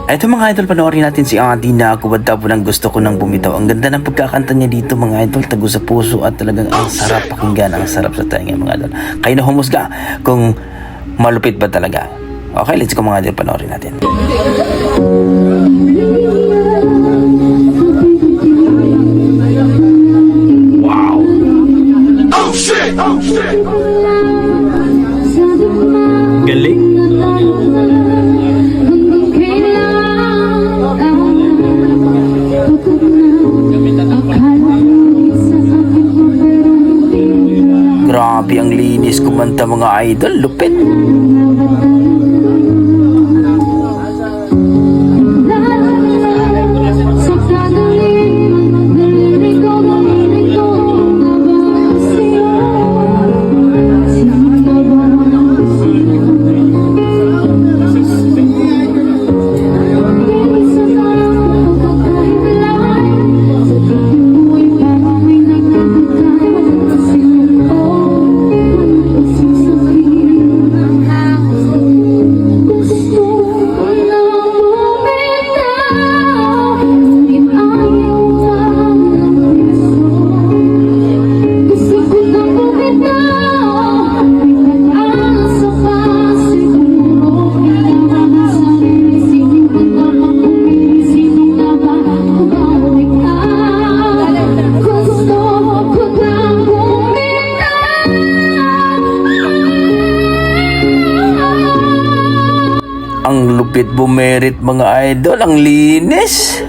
Eto mga idol, panoorin natin si Ate na kubad po ng gusto ko nang bumitaw. Ang ganda ng pagkakanta niya dito mga idol, tago sa puso at talagang ang sarap pakinggan, ang sarap sa tenga mga idol. Kayo na humusga kung malupit ba talaga. Okay, let's go mga idol, panoorin natin. Wow! Oh shit! Oh shit! Galing! Grabe ang linis kumanta mga idol, lupit. Ang lupit bumerit mga idol, ang linis.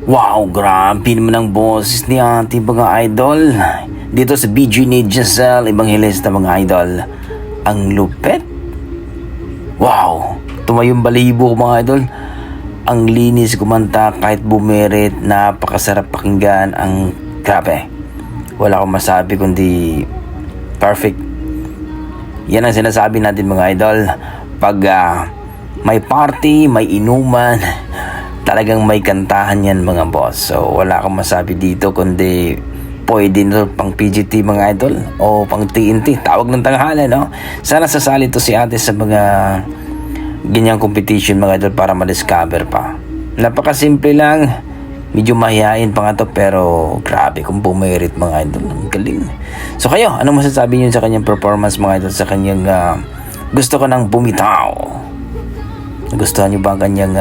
Wow, grabe naman ang boses ni Ate mga idol. Dito sa BG ni Giselle Evangelista mga idol. Ang lupet. Wow, tumayong balibo mga idol. Ang linis kumanta kahit bumerit, napakasarap pakinggan, ang grabe. Wala akong masabi kundi perfect Yan ang sinasabi natin mga idol. Pag may party, may inuman, talagang may kantahan yan mga boss. So wala akong masabi dito kundi pwede na pang PGT mga idol o pang TNT. Tawag ng tanghala, no? Sana sasali to si ate sa mga ganyang competition mga idol para ma-discover pa. Napakasimple lang. Medyo mahihain pa nga to pero grabe kung bumirit mga idol. Ang galing. So kayo, anong masasabi niyo sa kanyang performance mga idol? Sa kanyang gusto ko nang bumitaw. Nagustuhan niyo ba ang kanyang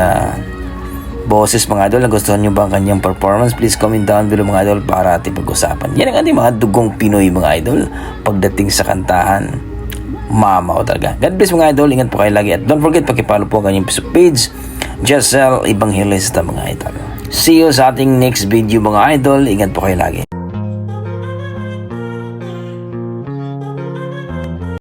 boses mga idol? Nagustuhan niyo ba ang kanyang performance? Please comment down below mga idol para ating pag-usapan. Yan ang ating mga dugong Pinoy mga idol. Pagdating sa kantahan, mama ko talaga. God bless mga idol. Ingat po kayo lagi. At don't forget, pakipollow po ang kanyang Facebook page, Jessel Evangelista mga idol. See you sa ating next video mga idol. Ingat po kayo lagi.